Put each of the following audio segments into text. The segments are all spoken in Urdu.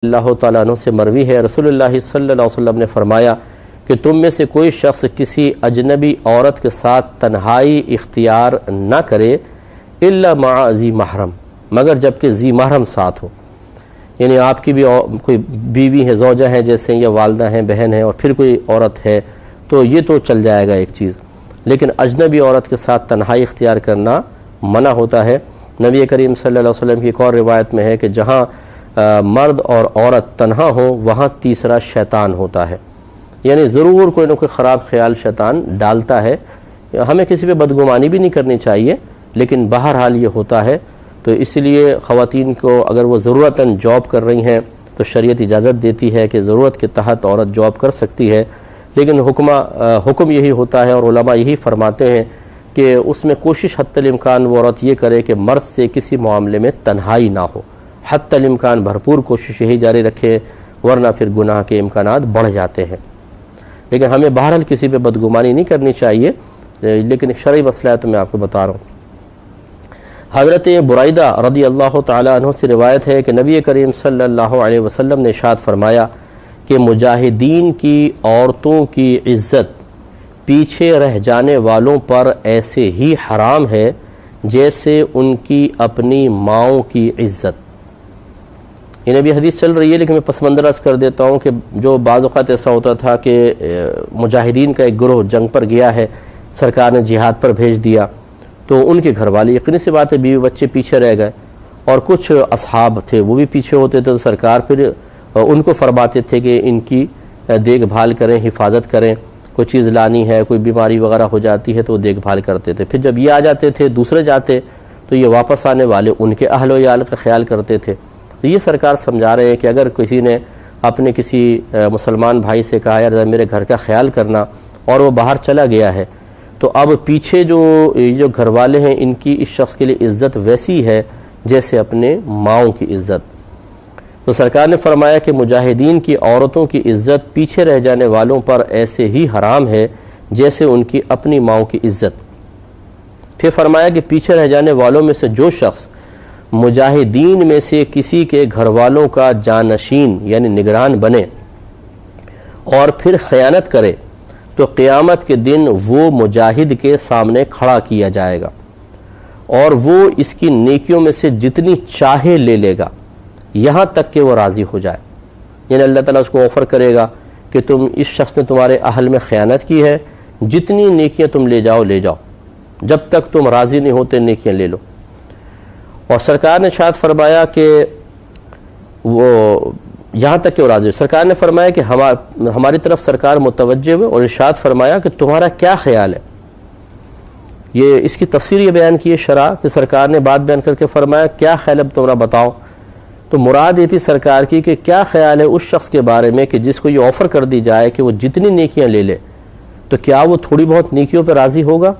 اللہ تعالیٰ عنہ سے مروی ہے، رسول اللہ صلی اللہ علیہ وسلم نے فرمایا کہ تم میں سے کوئی شخص کسی اجنبی عورت کے ساتھ تنہائی اختیار نہ کرے الا مع ذی محرم، مگر جبکہ ذی محرم ساتھ ہو. یعنی آپ کی بھی کوئی بیوی ہے، زوجہ ہیں جیسے، یا والدہ ہیں، بہن ہیں، اور پھر کوئی عورت ہے تو یہ تو چل جائے گا ایک چیز، لیکن اجنبی عورت کے ساتھ تنہائی اختیار کرنا منع ہوتا ہے. نبی کریم صلی اللہ علیہ وسلم کی ایک اور روایت میں ہے کہ جہاں مرد اور عورت تنہا ہو وہاں تیسرا شیطان ہوتا ہے. یعنی ضرور کوئی نہ کوئی خراب خیال شیطان ڈالتا ہے. ہمیں کسی پہ بدگمانی بھی نہیں کرنی چاہیے، لیکن بہرحال یہ ہوتا ہے. تو اس لیے خواتین کو اگر وہ ضرورتاً جاب کر رہی ہیں تو شریعت اجازت دیتی ہے کہ ضرورت کے تحت عورت جاب کر سکتی ہے، لیکن حکم یہی ہوتا ہے اور علماء یہی فرماتے ہیں کہ اس میں کوشش حتی الامکان وہ عورت یہ کرے کہ مرد سے کسی معاملے میں تنہائی نہ ہو. حتی الامکان بھرپور کوشش یہی جاری رکھے، ورنہ پھر گناہ کے امکانات بڑھ جاتے ہیں. لیکن ہمیں بہرحال کسی پہ بدگمانی نہیں کرنی چاہیے، لیکن ایک شرعی مسئلہ ہے تو میں آپ کو بتا رہا ہوں. حضرت برائدہ رضی اللہ تعالیٰ عنہ سے روایت ہے کہ نبی کریم صلی اللہ علیہ وسلم نے ارشاد فرمایا کہ مجاہدین کی عورتوں کی عزت پیچھے رہ جانے والوں پر ایسے ہی حرام ہے جیسے ان کی اپنی ماؤں کی عزت. یہ نبی حدیث چل رہی ہے، لیکن میں پس منظر عرض کر دیتا ہوں کہ جو بعض اوقات ایسا ہوتا تھا کہ مجاہدین کا ایک گروہ جنگ پر گیا ہے، سرکار نے جہاد پر بھیج دیا، تو ان کے گھر والے، یقینی سی بات ہے بیوی بچے پیچھے رہ گئے، اور کچھ اصحاب تھے وہ بھی پیچھے ہوتے تھے، تو سرکار پھر ان کو فرماتے تھے کہ ان کی دیکھ بھال کریں، حفاظت کریں. کوئی چیز لانی ہے، کوئی بیماری وغیرہ ہو جاتی ہے تو وہ دیکھ بھال کرتے تھے. پھر جب یہ آ جاتے تھے، دوسرے جاتے تو یہ واپس آنے والے ان کے اہل و عیال کا خیال کرتے تھے. تو یہ سرکار سمجھا رہے ہیں کہ اگر کسی نے اپنے کسی مسلمان بھائی سے کہا یار میرے گھر کا خیال کرنا، اور وہ باہر چلا گیا ہے، تو اب پیچھے جو گھر والے ہیں ان کی اس شخص کے لیے عزت ویسی ہے جیسے اپنے ماؤں کی عزت. تو سرکار نے فرمایا کہ مجاہدین کی عورتوں کی عزت پیچھے رہ جانے والوں پر ایسے ہی حرام ہے جیسے ان کی اپنی ماؤں کی عزت. پھر فرمایا کہ پیچھے رہ جانے والوں میں سے جو شخص مجاہدین میں سے کسی کے گھر والوں کا جانشین یعنی نگران بنے اور پھر خیانت کرے تو قیامت کے دن وہ مجاہد کے سامنے کھڑا کیا جائے گا، اور وہ اس کی نیکیوں میں سے جتنی چاہے لے لے گا یہاں تک کہ وہ راضی ہو جائے. یعنی اللہ تعالیٰ اس کو آفر کرے گا کہ تم اس شخص نے تمہارے اہل میں خیانت کی ہے، جتنی نیکیاں تم لے جاؤ، جب تک تم راضی نہیں ہوتے نیکیاں لے لو. اور سرکار نے ارشاد فرمایا کہ وہ یہاں تک کہ وہ راضی ہو. سرکار نے فرمایا کہ ہماری طرف سرکار متوجہ ہوئے اور ارشاد فرمایا کہ تمہارا کیا خیال ہے. یہ اس کی تفسیر یہ بیان کی ہے شرح کہ سرکار نے بات بیان کر کے فرمایا کیا خیال ہے تمہارا بتاؤ. تو مراد یہ تھی سرکار کی کہ کیا خیال ہے اس شخص کے بارے میں کہ جس کو یہ آفر کر دی جائے کہ وہ جتنی نیکیاں لے لے، تو کیا وہ تھوڑی بہت نیکیوں پہ راضی ہوگا؟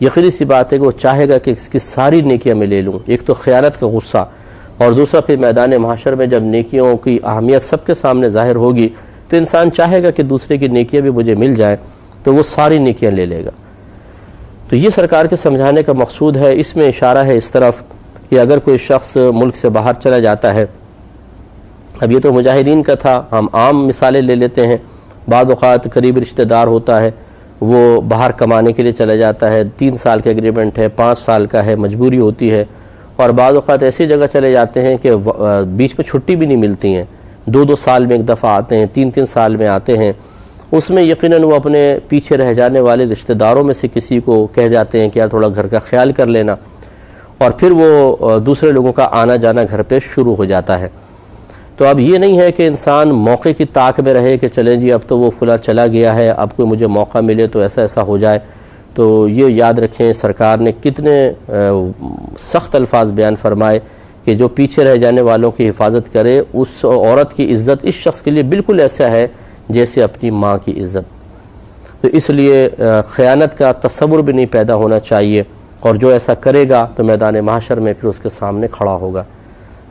یقینی سی بات ہے کہ وہ چاہے گا کہ اس کی ساری نیکیاں میں لے لوں. ایک تو خیانت کا غصہ، اور دوسرا پھر میدان محشر میں جب نیکیوں کی اہمیت سب کے سامنے ظاہر ہوگی تو انسان چاہے گا کہ دوسرے کی نیکیاں بھی مجھے مل جائیں، تو وہ ساری نیکیاں لے لے گا. تو یہ سرکار کے سمجھانے کا مقصود ہے. اس میں اشارہ ہے اس طرف کہ اگر کوئی شخص ملک سے باہر چلا جاتا ہے، اب یہ تو مجاہدین کا تھا، ہم عام مثالیں لے لیتے ہیں. بعض اوقات قریب رشتہ دار ہوتا ہے، وہ باہر کمانے کے لیے چلا جاتا ہے، 3 سال کا ایگریمنٹ ہے، 5 سال کا ہے، مجبوری ہوتی ہے. اور بعض اوقات ایسی جگہ چلے جاتے ہیں کہ بیچ میں چھٹی بھی نہیں ملتی ہیں، 2 سال میں ایک دفعہ آتے ہیں، 3 سال میں آتے ہیں. اس میں یقیناً وہ اپنے پیچھے رہ جانے والے رشتہ داروں میں سے کسی کو کہہ جاتے ہیں کہ یار تھوڑا گھر کا خیال کر لینا، اور پھر وہ دوسرے لوگوں کا آنا جانا گھر پہ شروع ہو جاتا ہے. تو اب یہ نہیں ہے کہ انسان موقع کی طاق میں رہے کہ چلیں جی اب تو وہ فلاں چلا گیا ہے، اب کوئی مجھے موقع ملے تو ایسا ہو جائے. تو یہ یاد رکھیں سرکار نے کتنے سخت الفاظ بیان فرمائے کہ جو پیچھے رہ جانے والوں کی حفاظت کرے اس عورت کی عزت اس شخص کے لیے بالکل ایسا ہے جیسے اپنی ماں کی عزت. تو اس لیے خیانت کا تصور بھی نہیں پیدا ہونا چاہیے، اور جو ایسا کرے گا تو میدان محشر میں پھر اس کے سامنے کھڑا ہوگا.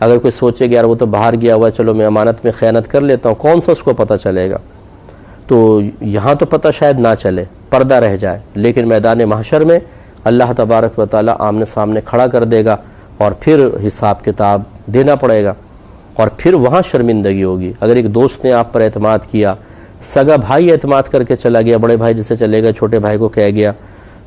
اگر کوئی سوچے کہ یار وہ تو باہر گیا ہوا، چلو میں امانت میں خیانت کر لیتا ہوں، کون سا اس کو پتہ چلے گا؟ تو یہاں تو پتہ شاید نہ چلے، پردہ رہ جائے، لیکن میدان محشر میں اللہ تبارک و تعالیٰ آمنے سامنے کھڑا کر دے گا اور پھر حساب کتاب دینا پڑے گا. اور پھر وہاں شرمندگی ہوگی۔ اگر ایک دوست نے آپ پر اعتماد کیا، سگا بھائی اعتماد کر کے چلا گیا، بڑے بھائی جسے چلے گا چھوٹے بھائی کو کہہ گیا،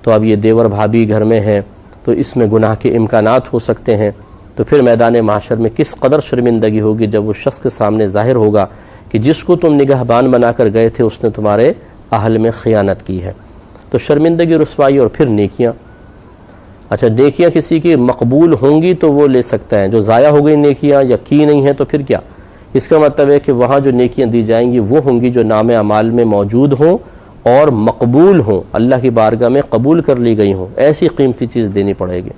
تو اب یہ دیور بھابھی گھر میں ہیں تو اس میں گناہ کے امکانات ہو سکتے ہیں، تو پھر میدان محشر میں کس قدر شرمندگی ہوگی جب وہ شخص کے سامنے ظاہر ہوگا کہ جس کو تم نگہبان بنا کر گئے تھے اس نے تمہارے اہل میں خیانت کی ہے۔ تو شرمندگی، رسوائی، اور پھر نیکیاں۔ اچھا، نیکیاں کسی کی مقبول ہوں گی تو وہ لے سکتا ہے، جو ضائع ہو گئی نیکیاں یا کی نہیں ہیں تو پھر کیا؟ اس کا مطلب ہے کہ وہاں جو نیکیاں دی جائیں گی وہ ہوں گی جو نام اعمال میں موجود ہوں اور مقبول ہوں، اللہ کی بارگاہ میں قبول کر لی گئی ہوں، ایسی قیمتی چیز دینی پڑے گی۔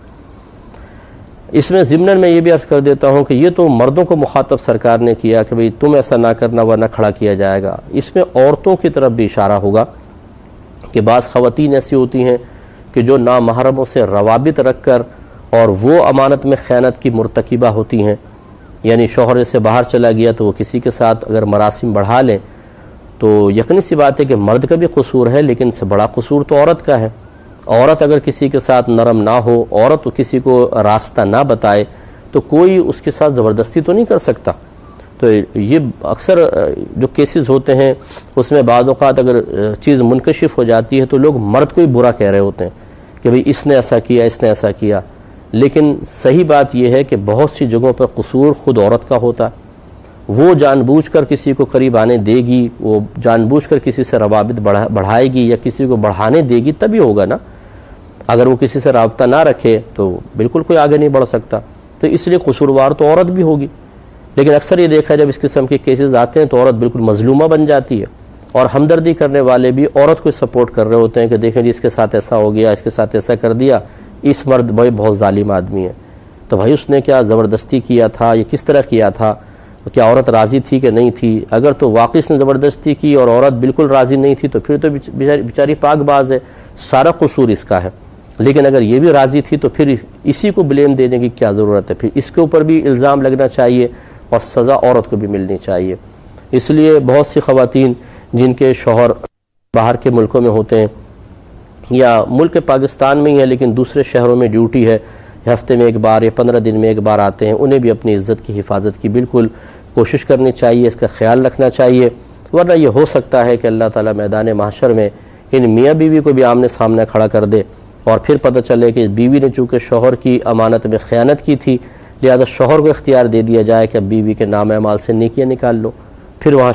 اس میں ضمناً میں یہ بھی عرض کر دیتا ہوں کہ یہ تو مردوں کو مخاطب سرکار نے کیا کہ بھئی تم ایسا نہ کرنا ورنہ کھڑا کیا جائے گا، اس میں عورتوں کی طرف بھی اشارہ ہوگا کہ بعض خواتین ایسی ہوتی ہیں کہ جو نامحرموں سے روابط رکھ کر اور وہ امانت میں خیانت کی مرتکبہ ہوتی ہیں، یعنی شوہر سے باہر چلا گیا تو وہ کسی کے ساتھ اگر مراسم بڑھا لیں تو یقینی سی بات ہے کہ مرد کا بھی قصور ہے، لیکن سے بڑا قصور تو عورت کا ہے۔ عورت اگر کسی کے ساتھ نرم نہ ہو، عورت کسی کو راستہ نہ بتائے تو کوئی اس کے ساتھ زبردستی تو نہیں کر سکتا۔ تو یہ اکثر جو کیسز ہوتے ہیں اس میں بعض اوقات اگر چیز منکشف ہو جاتی ہے تو لوگ مرد کو ہی برا کہہ رہے ہوتے ہیں کہ بھئی اس نے ایسا کیا، اس نے ایسا کیا، لیکن صحیح بات یہ ہے کہ بہت سی جگہوں پر قصور خود عورت کا ہوتا ہے۔ وہ جان بوجھ کر کسی کو قریب آنے دے گی، وہ جان بوجھ کر کسی سے روابط بڑھائے گی یا کسی کو بڑھانے دے گی تبھی ہوگا نا۔ اگر وہ کسی سے رابطہ نہ رکھے تو بالکل کوئی آگے نہیں بڑھ سکتا، تو اس لیے قصوروار تو عورت بھی ہوگی۔ لیکن اکثر یہ دیکھا جب اس قسم کے کیسز آتے ہیں تو عورت بالکل مظلومہ بن جاتی ہے، اور ہمدردی کرنے والے بھی عورت کو سپورٹ کر رہے ہوتے ہیں کہ دیکھیں جی اس کے ساتھ ایسا ہو گیا، اس کے ساتھ ایسا کر دیا، اس مرد بھائی بہت ظالم آدمی ہے۔ تو بھائی اس نے کیا زبردستی کیا تھا، یہ کس طرح کیا تھا، کیا عورت راضی تھی کہ نہیں تھی؟ اگر تو واقعی اس نے زبردستی کی اور عورت بالکل راضی نہیں تھی تو پھر تو بیچاری پاک باز ہے، سارا قصور اس کا ہے۔ لیکن اگر یہ بھی راضی تھی تو پھر اسی کو بلیم دینے کی کیا ضرورت ہے؟ پھر اس کے اوپر بھی الزام لگنا چاہیے اور سزا عورت کو بھی ملنی چاہیے۔ اس لیے بہت سی خواتین جن کے شوہر باہر کے ملکوں میں ہوتے ہیں یا ملک پاکستان میں ہی ہے لیکن دوسرے شہروں میں ڈیوٹی ہے، ہفتے میں ایک بار یا 15 دن میں ایک بار آتے ہیں، انہیں بھی اپنی عزت کی حفاظت کی بالکل کوشش کرنی چاہیے، اس کا خیال رکھنا چاہیے، ورنہ یہ ہو سکتا ہے کہ اللہ تعالیٰ میدان محشر میں ان میاں بیوی کو بھی آمنے سامنے کھڑا کر دے اور پھر پتہ چلے کہ بیوی نے چونکہ شوہر کی امانت میں خیانت کی تھی لہذا شوہر کو اختیار دے دیا جائے کہ اب بیوی کے نام اعمال سے نیکیاں نکال لو، پھر وہاں